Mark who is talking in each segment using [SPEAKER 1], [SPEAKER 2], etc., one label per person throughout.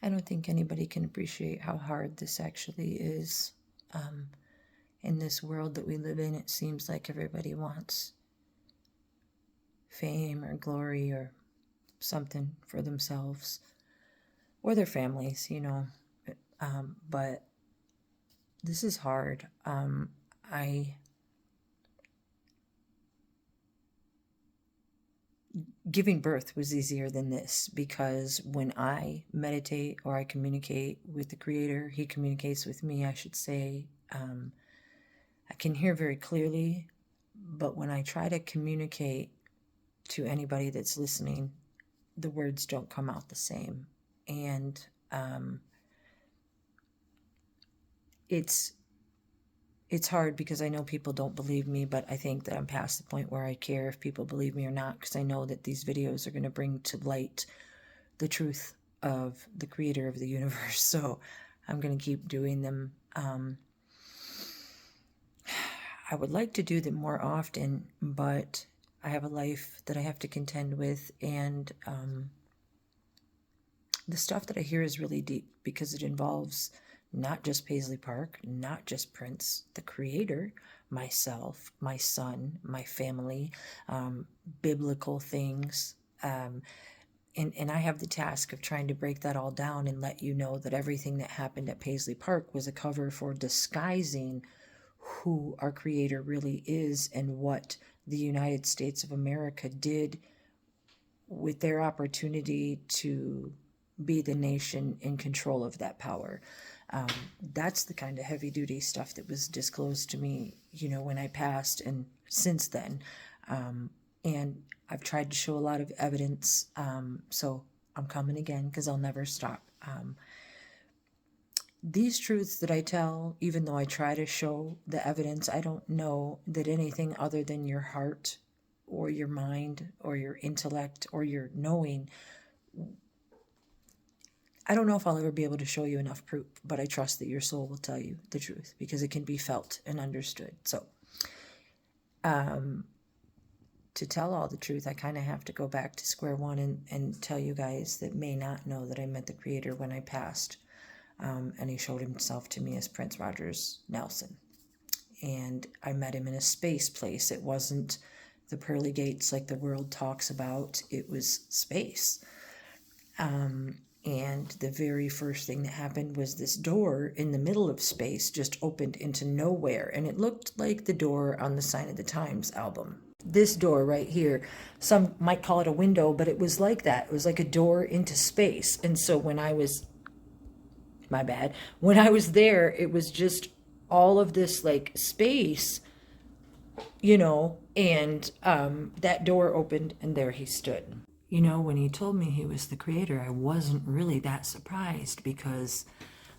[SPEAKER 1] I don't think anybody can appreciate how hard this actually is. In this world that we live in, it seems like everybody wants fame or glory or something for themselves or their families, but this is hard. Giving birth was easier than this, because when I meditate or I communicate with the Creator, He communicates with me, I should say. I can hear very clearly, but when I try to communicate to anybody that's listening, the words don't come out the same. And it's hard, because I know people don't believe me, but I think that I'm past the point where I care if people believe me or not, because I know that these videos are going to bring to light the truth of the Creator of the universe. So I'm going to keep doing them. I would like to do them more often, but I have a life that I have to contend with, and the stuff that I hear is really deep, because it involves not just Paisley Park, not just Prince, the Creator, myself, my son, my family, biblical things. And I have the task of trying to break that all down and let you know that everything that happened at Paisley Park was a cover for disguising who our Creator really is, and what the United States of America did with their opportunity to be the nation in control of that power. That's the kind of heavy-duty stuff that was disclosed to me, when I passed, and since then. And I've tried to show a lot of evidence, so I'm coming again, because I'll never stop. These truths that I tell, even though I try to show the evidence, I don't know that anything other than your heart or your mind or your intellect or your knowing, I don't know if I'll ever be able to show you enough proof, but I trust that your soul will tell you the truth, because it can be felt and understood. So, to tell all the truth, I kind of have to go back to square one and tell you guys that may not know that I met the Creator when I passed. And he showed himself to me as Prince Rogers Nelson. And I met him in a space place. It wasn't the pearly gates like the world talks about. It was space. And the very first thing that happened was this door in the middle of space just opened into nowhere. And it looked like the door on the Sign of the Times album. This door right here, some might call it a window, but it was like that. It was like a door into space. And so when I was there, it was just all of this like space, and that door opened, and there he stood. When he told me he was the Creator, I wasn't really that surprised, because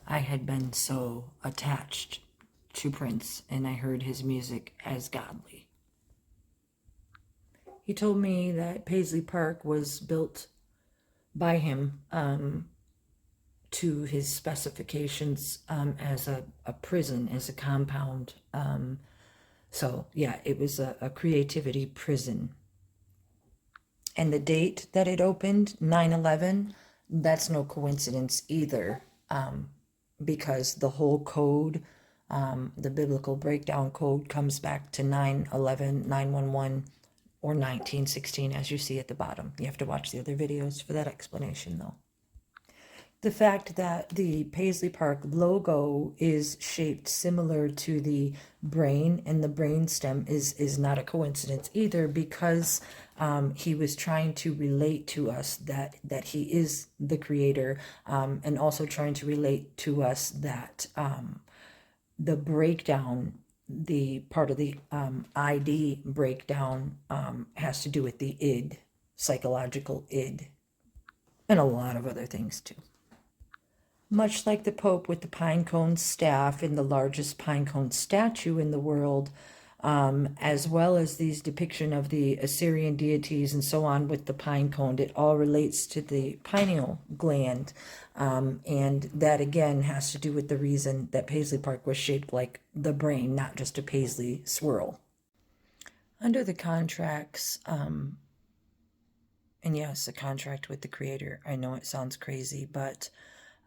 [SPEAKER 1] I had been so attached to Prince, and I heard his music as godly. He told me that Paisley Park was built by him to his specifications, as a prison, as a compound. So yeah, it was a creativity prison. And the date that it opened, 9/11, that's no coincidence either, because the whole code, the biblical breakdown code, comes back to 9/11, 9/11, or 1916, as you see at the bottom. You have to watch the other videos for that explanation, though. The fact that the Paisley Park logo is shaped similar to the brain and the brain stem is not a coincidence either, because he was trying to relate to us that he is the Creator, and also trying to relate to us that the breakdown, the part of the ID breakdown, has to do with the id, psychological id, and a lot of other things too. Much like the Pope with the pine cone staff and the largest pine cone statue in the world, as well as these depiction of the Assyrian deities and so on with the pine cone, it all relates to the pineal gland. And that again has to do with the reason that Paisley Park was shaped like the brain, not just a Paisley swirl. Under the contracts, and yes, a contract with the Creator. I know it sounds crazy, but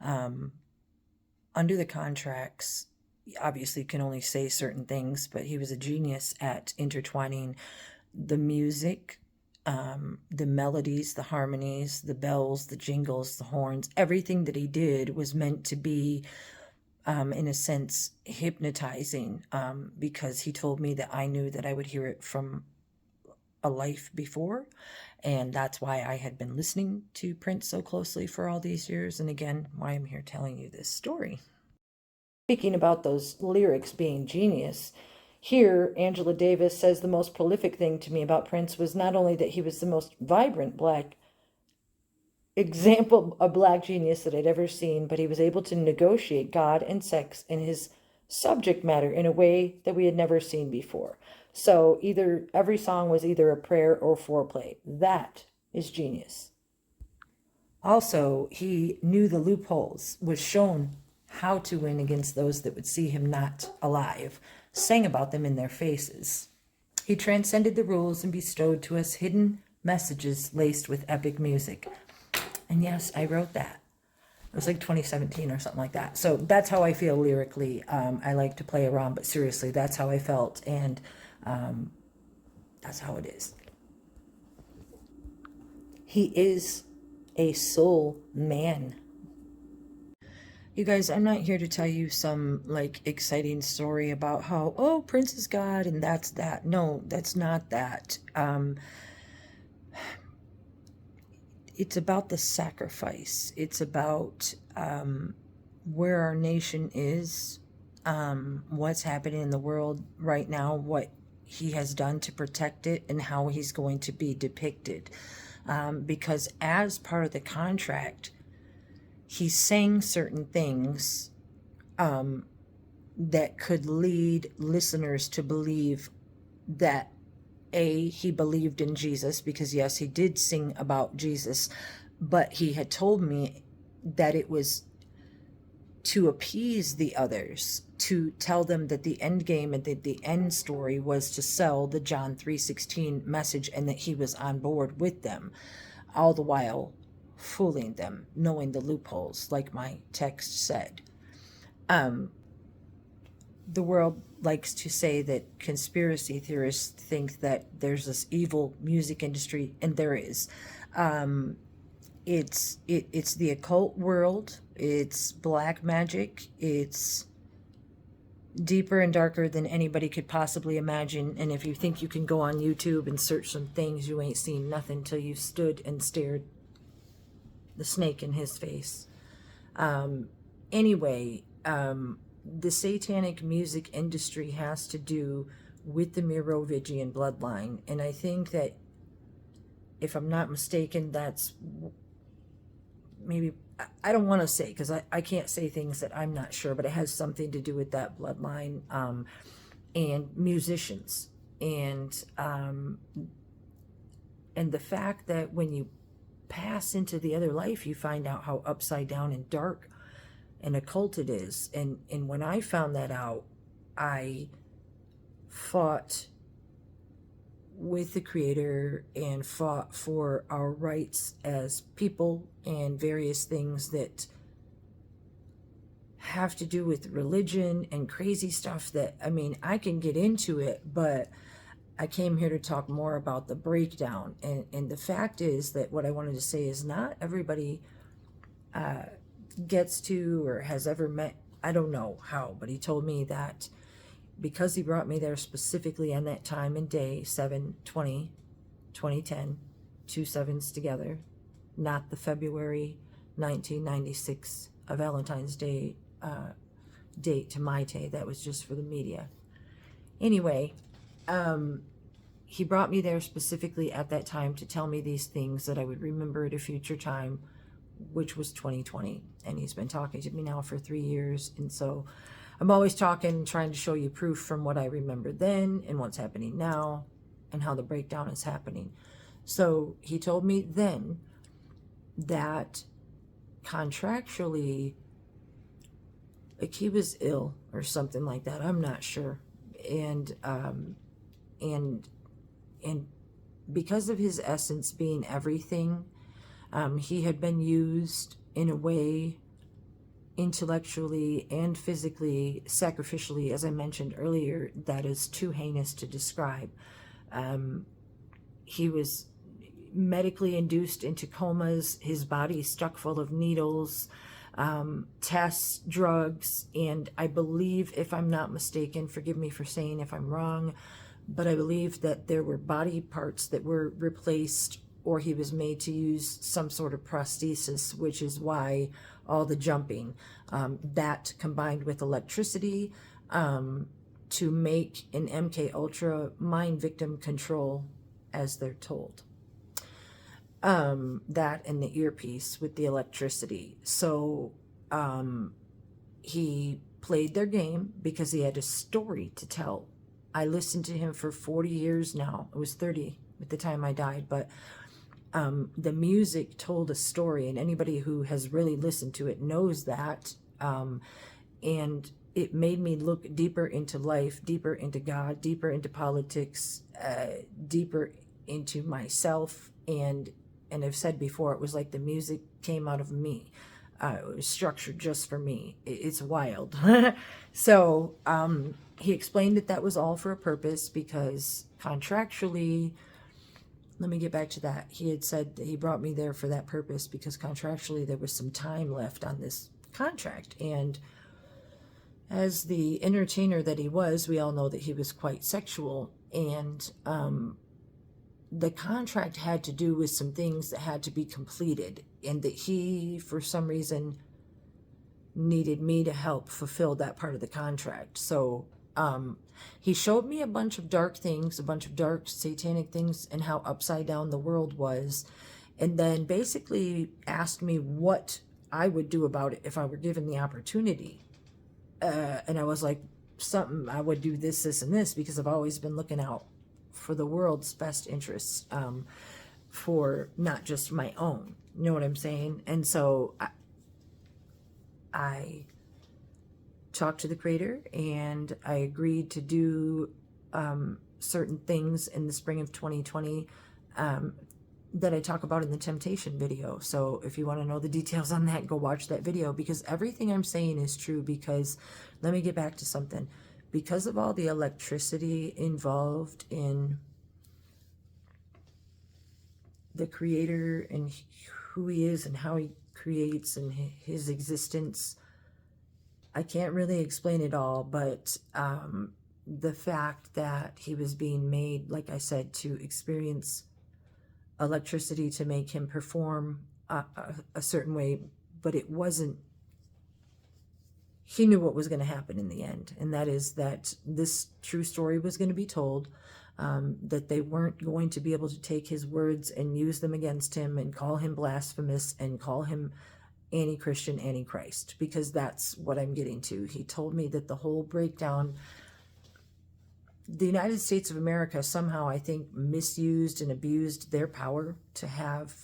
[SPEAKER 1] Under the contracts, obviously can only say certain things, but he was a genius at intertwining the music, the melodies, the harmonies, the bells, the jingles, the horns. Everything that he did was meant to be, in a sense, hypnotizing, because he told me that I knew that I would hear it from a life before, and that's why I had been listening to Prince so closely for all these years, and again, why I'm here telling you this story. Speaking about those lyrics being genius, here Angela Davis says the most prolific thing to me about Prince was not only that he was the most vibrant Black example of Black genius that I'd ever seen, but he was able to negotiate God and sex in his subject matter in a way that we had never seen before. So either every song was either a prayer or foreplay. That is genius. Also, he knew the loopholes, was shown how to win against those that would see him not alive, sang about them in their faces. He transcended the rules and bestowed to us hidden messages laced with epic music. And yes, I wrote that. It was like 2017 or something like that. So that's how I feel lyrically. I like to play around, but seriously, that's how I felt. And that's how it is. He is a soul man. You guys, I'm not here to tell you some like exciting story about how, oh, Prince is God and that's that. No, that's not that. It's about the sacrifice. It's about where our nation is, what's happening in the world right now, what he has done to protect it, and how he's going to be depicted. Because as part of the contract, he sang certain things that could lead listeners to believe that he believed in Jesus, because yes, he did sing about Jesus, but he had told me that it was to appease the others, to tell them that the end game and that the end story was to sell the John 3:16 message, and that he was on board with them, all the while fooling them, knowing the loopholes, like my text said. The world likes to say that conspiracy theorists think that there's this evil music industry, and there is. It's the occult world. It's black magic. It's deeper and darker than anybody could possibly imagine. And if you think you can go on YouTube and search some things, you ain't seen nothing till you've stood and stared the snake in his face. Anyway, the satanic music industry has to do with the Merovingian bloodline. And I think that, if I'm not mistaken, that's maybe, I don't want to say, because I can't say things that I'm not sure, but it has something to do with that bloodline, and musicians. And the fact that when you pass into the other life, you find out how upside down and dark and occult it is. And when I found that out, I fought with the Creator and fought for our rights as people, and various things that have to do with religion and crazy stuff that, I mean, I can get into it, but I came here to talk more about the breakdown. And the fact is that what I wanted to say is not everybody gets to or has ever met, I don't know how, but he told me that because he brought me there specifically on that time and day, 7/20/2010, 2 sevens together, not the February 1996 Valentine's Day date to my day. That was just for the media. Anyway, he brought me there specifically at that time to tell me these things that I would remember at a future time, which was 2020. And he's been talking to me now for 3 years. And so I'm always talking, trying to show you proof from what I remember then and what's happening now and how the breakdown is happening. So he told me then that contractually, like, he was ill or something like that. I'm not sure. And because of his essence being everything, he had been used in a way intellectually and physically, sacrificially, as I mentioned earlier, that is too heinous to describe. He was medically induced into comas, his body stuck full of needles, tests, drugs, and I believe, if I'm not mistaken, forgive me for saying if I'm wrong, but I believe that there were body parts that were replaced, or he was made to use some sort of prosthesis, which is why all the jumping. That combined with electricity to make an MK Ultra mind victim control, as they're told. That and the earpiece with the electricity. So he played their game because he had a story to tell. I listened to him for 40 years now. It was 30 at the time I died, but the music told a story, and anybody who has really listened to it knows that. And it made me look deeper into life, deeper into God, deeper into politics, deeper into myself. And I've said before, it was like the music came out of me. It was structured just for me. It's wild. So he explained that was all for a purpose, because contractually, let me get back to that. He had said that he brought me there for that purpose because contractually there was some time left on this contract. And as the entertainer that he was, we all know that he was quite sexual. And the contract had to do with some things that had to be completed, and that he, for some reason, needed me to help fulfill that part of the contract. So he showed me a bunch of dark things, a bunch of dark satanic things, and how upside down the world was, and then basically asked me what I would do about it if I were given the opportunity. And I was like, something, I would do this, this, and this, because I've always been looking out for the world's best interests, for not just my own. You know what I'm saying? And so I talked to the Creator, and I agreed to do certain things in the spring of 2020 that I talk about in the temptation video. So if you want to know the details on that, go watch that video, because everything I'm saying is true. Because let me get back to something. Because of all the electricity involved in the Creator and who he is and how he creates and his existence, I can't really explain it all, but the fact that he was being made, like I said, to experience electricity to make him perform a certain way, but it wasn't, he knew what was going to happen in the end, and that is that this true story was going to be told, that they weren't going to be able to take his words and use them against him and call him blasphemous and call him anti-Christian, anti-Christ, because that's what I'm getting to. He told me that the whole breakdown, the United States of America somehow, I think, misused and abused their power to have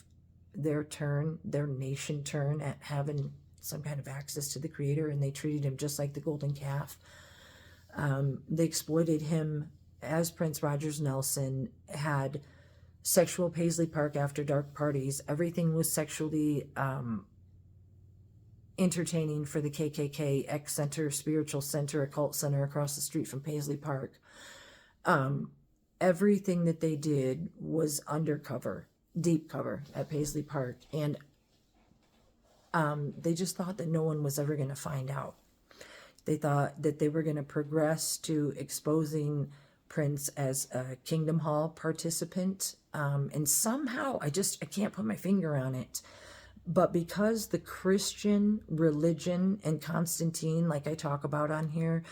[SPEAKER 1] their turn, their nation turn at having some kind of access to the Creator, and they treated him just like the golden calf. They exploited him as Prince Rogers Nelson, had sexual Paisley Park after dark parties. Everything was sexually entertaining for the KKK, X Center, Spiritual Center, Occult Center across the street from Paisley Park. Everything that they did was undercover, deep cover at Paisley Park, and they just thought that no one was ever going to find out. They thought that they were going to progress to exposing Prince as a Kingdom Hall participant, and somehow, I can't put my finger on it, but because the Christian religion and Constantine, like I talk about on here,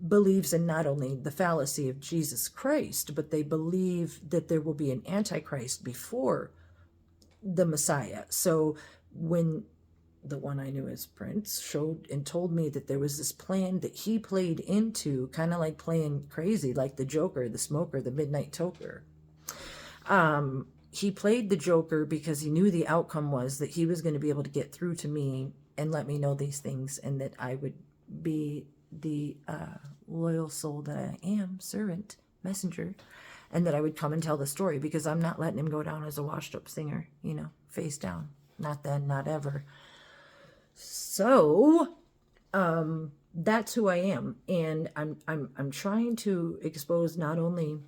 [SPEAKER 1] believes in not only the fallacy of Jesus Christ, but they believe that there will be an Antichrist before the Messiah. So when the one I knew as Prince showed and told me that there was this plan that he played into, kind of like playing crazy, like the Joker, the smoker, the midnight toker. He played the Joker because he knew the outcome was that he was going to be able to get through to me and let me know these things, and that I would be the loyal soul that I am, servant, messenger, and that I would come and tell the story, because I'm not letting him go down as a washed up singer, face down. Not then, not ever. So, that's who I am, and I'm trying to expose not only,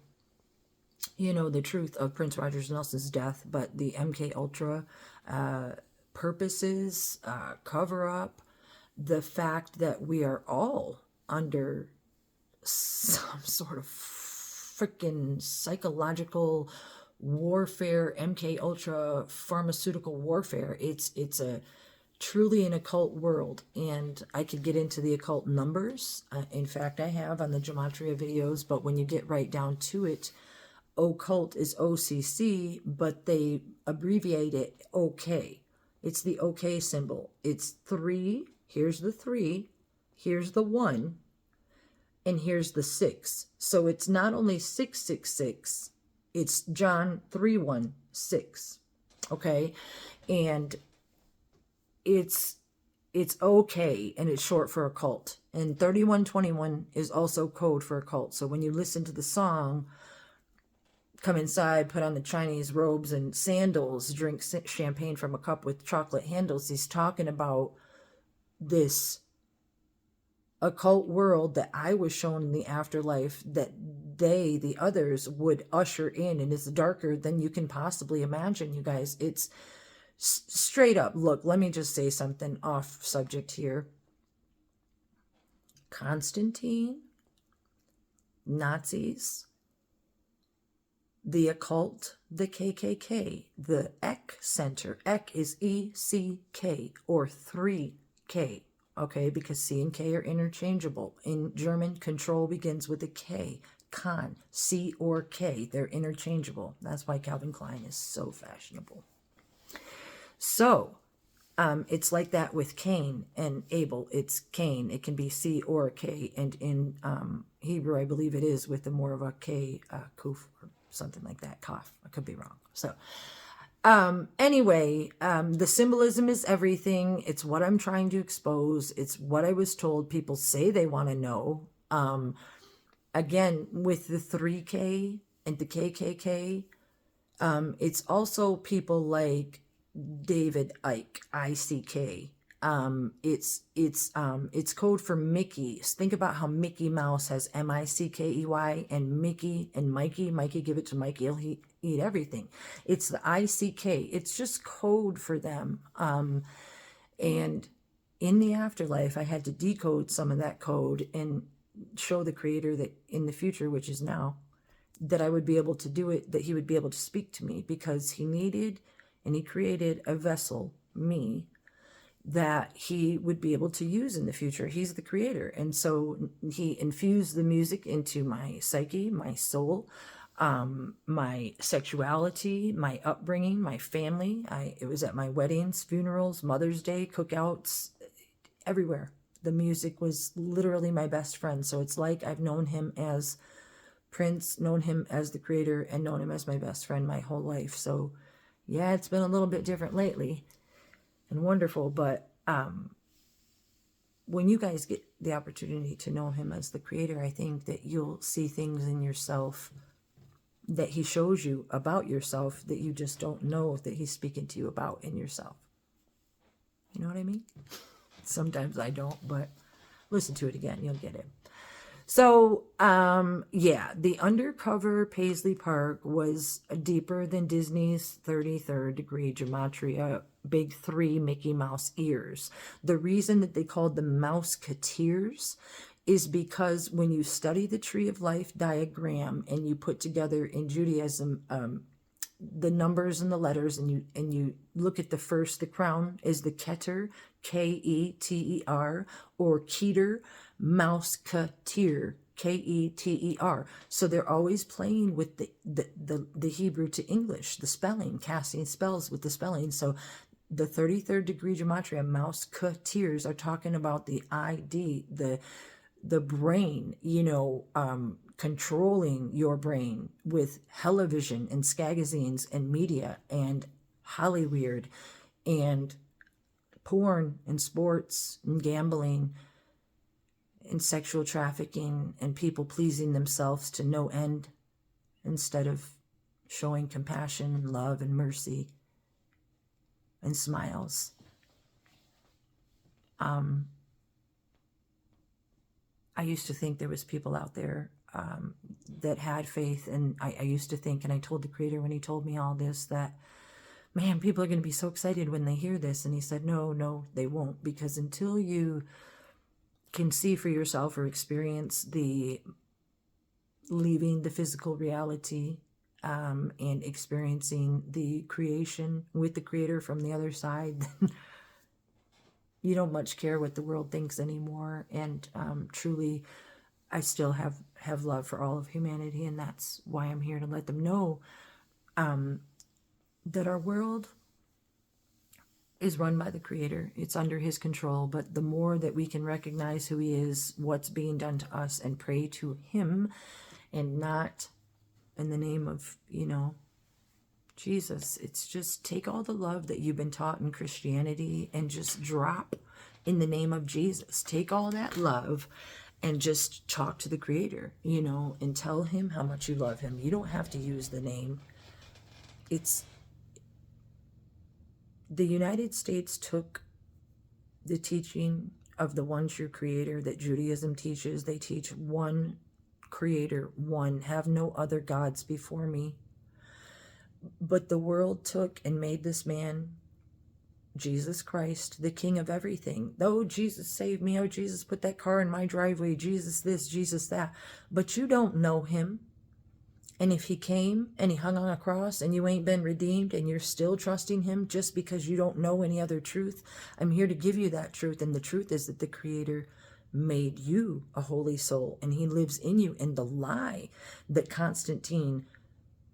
[SPEAKER 1] you know, the truth of Prince Rogers Nelson's death, but the MK Ultra purposes, cover up, the fact that we are all under some sort of freaking psychological warfare, MK Ultra pharmaceutical warfare. It's a truly an occult world, and I could get into the occult numbers. In fact, I have on the gematria videos, but when you get right down to it, occult is OCC, but they abbreviate it OK. It's the OK symbol. It's 3, here's the 3, here's the 1, and here's the 6. So it's not only 666, it's John 3:1:6. Okay? And it's okay, and it's short for occult. And 3121 is also code for occult. So when you listen to the song, come inside, put on the Chinese robes and sandals, drink champagne from a cup with chocolate handles, he's talking about this occult world that I was shown in the afterlife that they, the others, would usher in, and it's darker than you can possibly imagine, you guys. It's straight up. Look, let me just say something off subject here. Constantine, Nazis, the occult, the KKK, the Eck Center. Eck is ECK, or 3K, okay, because C and K are interchangeable. In German, control begins with a K. Con, C or K, they're interchangeable. That's why Calvin Klein is so fashionable. So, it's like that with Cain and Abel. It's Cain. It can be C or K. And in Hebrew, I believe it is with the more of a K, kuf, or something like that. Kaf. I could be wrong. So, anyway, the symbolism is everything. It's what I'm trying to expose. It's what I was told. People say they want to know. Again, with the 3K and the KKK, it's also people like David Icke, ICK. It's code for Mickey. Think about how Mickey Mouse has MICKEY, and Mickey and Mikey, give it to Mikey, he'll eat everything. It's the ICK. It's just code for them. And in the afterlife, I had to decode some of that code and show the Creator that in the future, which is now, that I would be able to do it, that he would be able to speak to me, because he needed, and he created a vessel, me, that he would be able to use in the future. He's the Creator. And so he infused the music into my psyche, my soul, my sexuality, my upbringing, my family. It was at my weddings, funerals, Mother's Day, cookouts, everywhere. The music was literally my best friend. So it's like I've known him as Prince, known him as the Creator, and known him as my best friend my whole life. So yeah, it's been a little bit different lately and wonderful, but when you guys get the opportunity to know him as the Creator, I think that you'll see things in yourself that he shows you about yourself that you just don't know that he's speaking to you about in yourself. You know what I mean? Sometimes I don't, but listen to it again, you'll get it. So, yeah, the undercover Paisley Park was deeper than Disney's 33rd degree gematria, big 3 Mickey Mouse ears. The reason that they called them Mouseketeers is because when you study the Tree of Life diagram and you put together in Judaism the numbers and the letters, and you look at the first, the crown is the Keter, Keter, or Keter, Mouseketeer, Keter. So they're always playing with the Hebrew to English, the spelling, casting spells with the spelling. So the 33rd degree gematria, Mouseketeers, are talking about the ID, the brain, you know, controlling your brain with television and skagazines and media and Hollyweird and porn and sports and gambling and sexual trafficking and people pleasing themselves to no end instead of showing compassion and love and mercy and smiles. I used to think there was people out there that had faith, and I used to think, and I told the Creator when he told me all this, that, man, people are going to be so excited when they hear this. And he said, no, they won't, because until you can see for yourself or experience the leaving the physical reality and experiencing the creation with the Creator from the other side, then you don't much care what the world thinks anymore. And truly, I still have love for all of humanity, and that's why I'm here to let them know that our world is run by the Creator. It's under his control. But the more that we can recognize who he is, what's being done to us, and pray to him, and not in the name of, Jesus. It's just take all the love that you've been taught in Christianity and just drop in the name of Jesus. Take all that love and just talk to the Creator, and tell him how much you love him. You don't have to use the name. The United States took the teaching of the one true Creator that Judaism teaches. They teach one Creator, one, have no other gods before me. But the world took and made this man, Jesus Christ, the King of everything. Oh, Jesus saved me. Oh, Jesus put that car in my driveway. Jesus this, Jesus that. But you don't know him. And if he came and he hung on a cross and you ain't been redeemed and you're still trusting him just because you don't know any other truth, I'm here to give you that truth. And the truth is that the Creator made you a holy soul, and he lives in you. And the lie that Constantine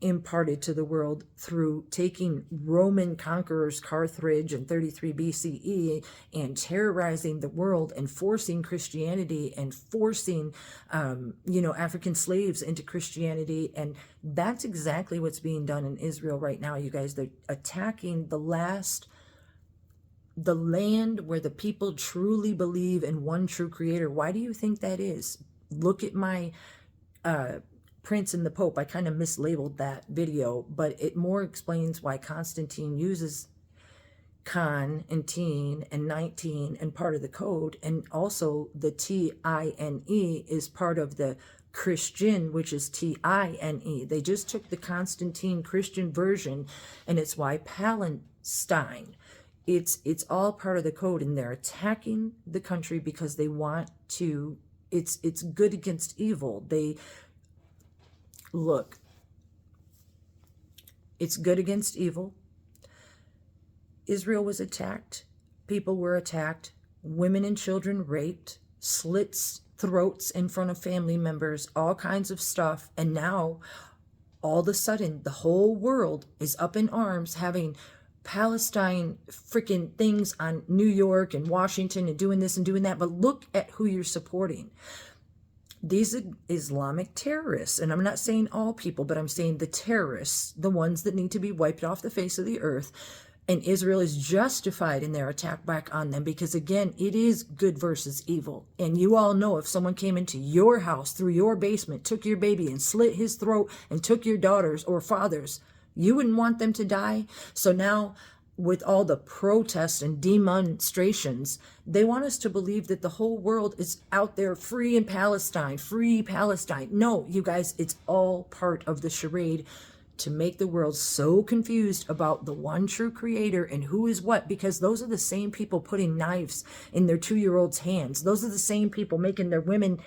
[SPEAKER 1] imparted to the world through taking Roman conquerors Carthage in 33 BCE and terrorizing the world and forcing Christianity and forcing African slaves into Christianity. And that's exactly what's being done in Israel right now, you guys. They're attacking the land where the people truly believe in one true Creator. Why do you think that is? Look at my Prince and the Pope. I kind of mislabeled that video, but it more explains why Constantine uses con and teen and 19 and part of the code, and also the TINE is part of the Christian, which is TINE. They just took the Constantine Christian version, and it's why Palestine. It's all part of the code, and they're attacking the country because they want to. It's good against evil. Look, it's good against evil. Israel was attacked. People were attacked. Women and children raped. Slits throats in front of family members. All kinds of stuff. And now, all of a sudden, the whole world is up in arms having Palestine freaking things on New York and Washington and doing this and doing that. But look at who you're supporting. These are Islamic terrorists, and I'm not saying all people, but I'm saying the terrorists, the ones that need to be wiped off the face of the earth. And Israel is justified in their attack back on them because, again, it is good versus evil. And you all know if someone came into your house through your basement, took your baby and slit his throat and took your daughters or fathers, you wouldn't want them to die. So now, with all the protests and demonstrations, they want us to believe that the whole world is out there free in Palestine, free Palestine. No, you guys, it's all part of the charade to make the world so confused about the one true Creator and who is what, because those are the same people putting knives in their 2-year-olds' hands. Those are the same people making their women,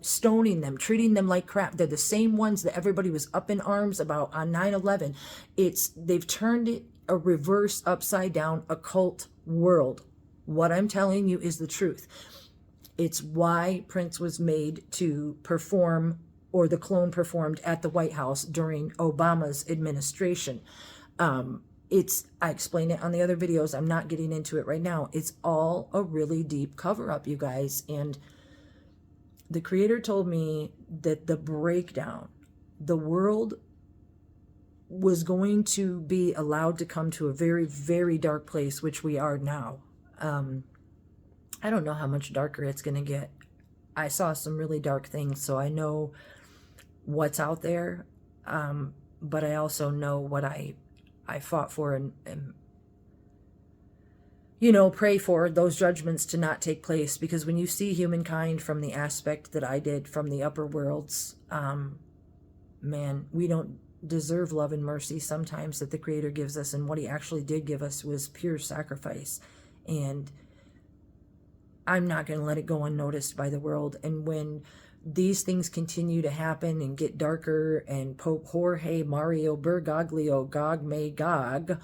[SPEAKER 1] stoning them, treating them like crap. They're the same ones that everybody was up in arms about on 9/11. They've turned it a reverse, upside down, occult world. What I'm telling you is the truth. It's why Prince was made to perform, or the clone performed at the White House during Obama's administration. I explained it on the other videos. I'm not getting into it right now. It's all a really deep cover-up, you guys. And the Creator told me that the breakdown, the world was going to be allowed to come to a very, very dark place, which we are now. I don't know how much darker it's going to get. I saw some really dark things, so I know what's out there, but I also know what I fought for, and pray for those judgments to not take place, because when you see humankind from the aspect that I did from the upper worlds, man, we don't deserve love and mercy sometimes that the Creator gives us, and what He actually did give us was pure sacrifice. And I'm not going to let it go unnoticed by the world. And when these things continue to happen and get darker, and Pope Jorge Mario Bergoglio Gog Magog,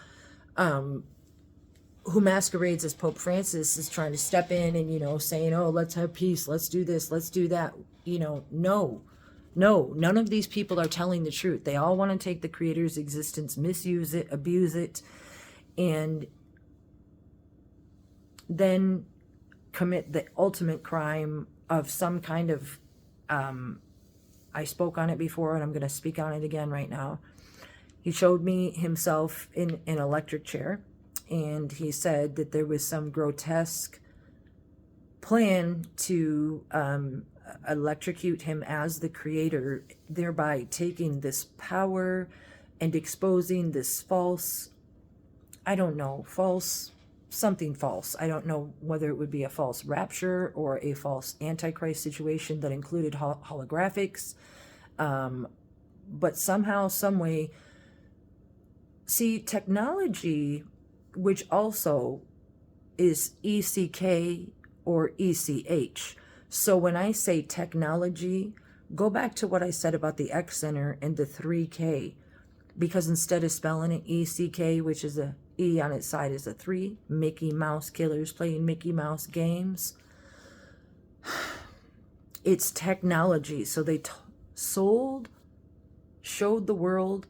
[SPEAKER 1] who masquerades as Pope Francis, is trying to step in and, saying, oh, let's have peace, let's do this, let's do that. No, none of these people are telling the truth. They all want to take the Creator's existence, misuse it, abuse it, and then commit the ultimate crime of some kind of, I spoke on it before and I'm going to speak on it again right now. He showed me himself in an electric chair, and he said that there was some grotesque plan to electrocute him as the Creator, thereby taking this power and exposing this false, I don't know, something false. I don't know whether it would be a false rapture or a false Antichrist situation that included holographics. But somehow, some way, see, technology, which also is ECK or ECH. So when I say technology, go back to what I said about the X Center and the 3K, because instead of spelling it ECK, which is a E on its side is a 3, Mickey Mouse killers playing Mickey Mouse games. It's technology. So they showed the world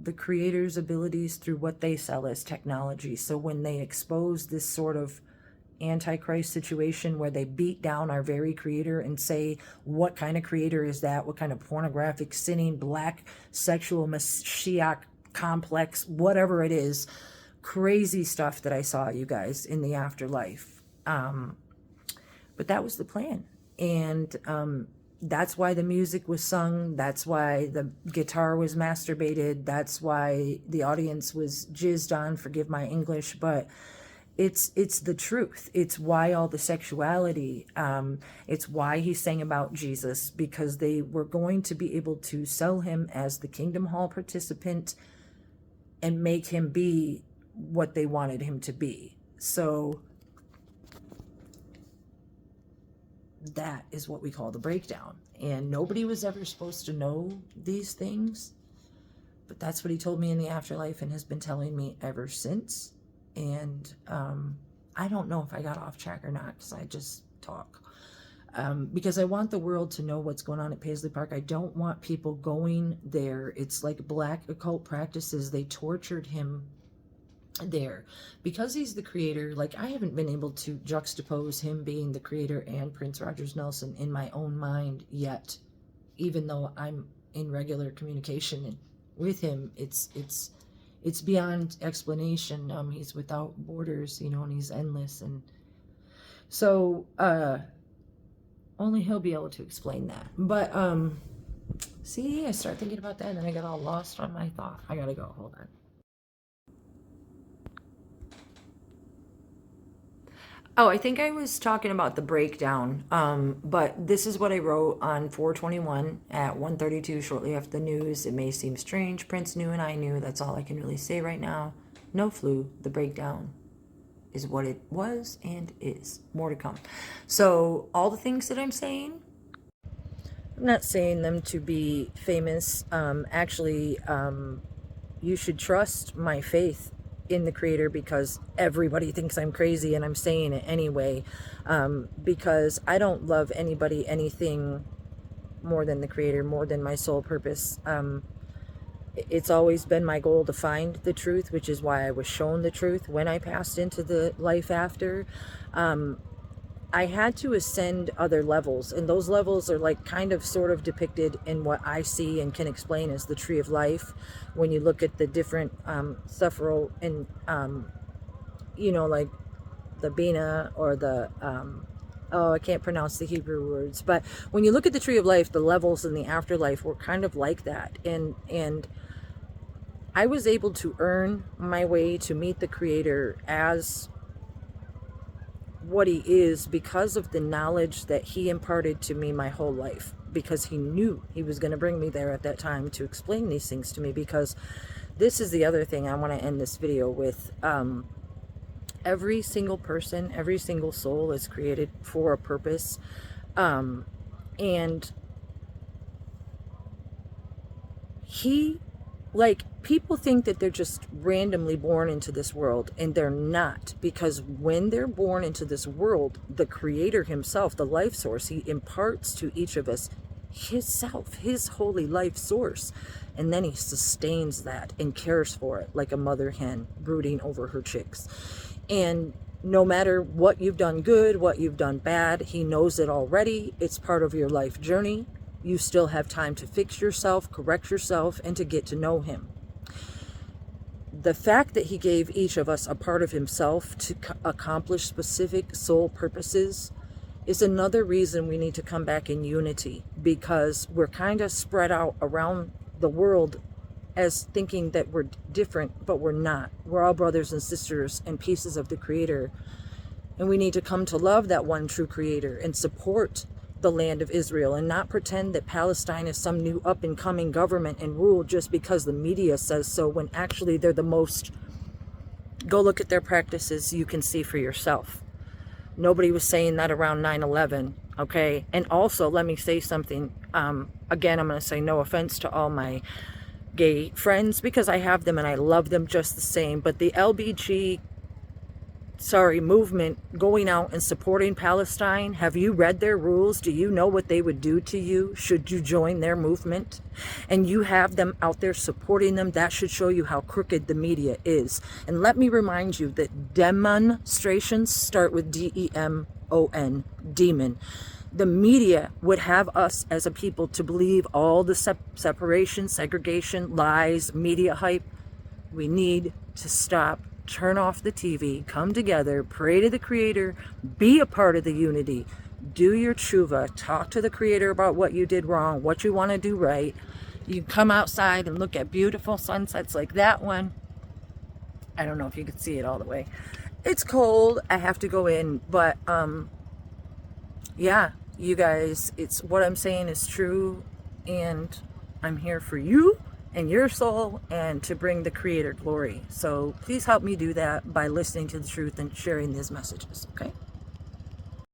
[SPEAKER 1] the Creator's abilities through what they sell as technology. So when they expose this sort of Antichrist situation where they beat down our very Creator and say, what kind of Creator is that? What kind of pornographic, sinning, black, sexual, Mashiach complex, whatever it is, crazy stuff that I saw, you guys, in the afterlife. But that was the plan. And that's why the music was sung. That's why the guitar was masturbated. That's why the audience was jizzed on, forgive my English, but it's the truth. It's why all the sexuality, it's why he sang about Jesus, because they were going to be able to sell him as the Kingdom Hall participant and make him be what they wanted him to be. So that is what we call the breakdown. And nobody was ever supposed to know these things, but that's what he told me in the afterlife and has been telling me ever since. And I don't know if I got off track or not, because I just talk. Because I want the world to know what's going on at Paisley Park. I don't want people going there. It's like black occult practices. They tortured him there because he's the Creator. Like, I haven't been able to juxtapose him being the Creator and Prince Rogers Nelson in my own mind yet, even though I'm in regular communication with him. It's beyond explanation. He's without borders, and he's endless, and so only he'll be able to explain that. But see, I start thinking about that and then I got all lost on my thought. I gotta go. Hold on. Oh, I think I was talking about the breakdown, but this is what I wrote on 4/21 at 1:32, shortly after the news. It may seem strange. Prince knew and I knew. That's all I can really say right now. No flu. The breakdown is what it was and is. More to come. So all the things that I'm saying, I'm not saying them to be famous. Actually, you should trust my faith in the Creator, because everybody thinks I'm crazy and I'm saying it anyway, because I don't love anybody, anything more than the Creator, more than my soul purpose. It's always been my goal to find the truth, which is why I was shown the truth when I passed into the life after. I had to ascend other levels, and those levels are like kind of sort of depicted in what I see and can explain as the tree of life. When you look at the different several and like the Bina or the I can't pronounce the Hebrew words, but when you look at the tree of life, the levels in the afterlife were kind of like that, and I was able to earn my way to meet the Creator as what he is because of the knowledge that he imparted to me my whole life, because he knew he was going to bring me there at that time to explain these things to me. Because this is the other thing I want to end this video with. Every single person, every single soul is created for a purpose. And he, like, people think that they're just randomly born into this world, and they're not. Because when they're born into this world, the creator himself, the life source, he imparts to each of us his self, his holy life source. And then he sustains that and cares for it like a mother hen brooding over her chicks. And no matter what you've done good, what you've done bad, he knows it already. It's part of your life journey. You still have time to fix yourself, correct yourself, and to get to know him. The fact that he gave each of us a part of himself to accomplish specific soul purposes is another reason we need to come back in unity, because we're kind of spread out around the world as thinking that we're different, but we're not. We're all brothers and sisters and pieces of the creator. And we need to come to love that one true creator and support the land of Israel, and not pretend that Palestine is some new up and coming government and rule just because the media says so, when actually they're the most. Go look at their practices, you can see for yourself. Nobody was saying that around 9/11, okay? And also, let me say something. Again, I'm going to say no offense to all my gay friends, because I have them and I love them just the same. But the movement going out and supporting Palestine, have you read their rules? Do you know what they would do to you should you join their movement? And you have them out there supporting them. That should show you how crooked the media is. And let me remind you that demonstrations start with D-E-M-O-N, demon. The media would have us as a people to believe all the separation, segregation, lies, media hype. We need to stop. Turn off the TV, come together, pray to the creator, be a part of the unity, do your tshuva, talk to the creator about what you did wrong, what you want to do right. You come outside and look at beautiful sunsets like that one. I don't know if you can see it all the way. It's cold, I have to go in, but yeah, you guys, it's what I'm saying is true, and I'm here for you and your soul, and to bring the creator glory. So please help me do that by listening to the truth and sharing these messages, okay?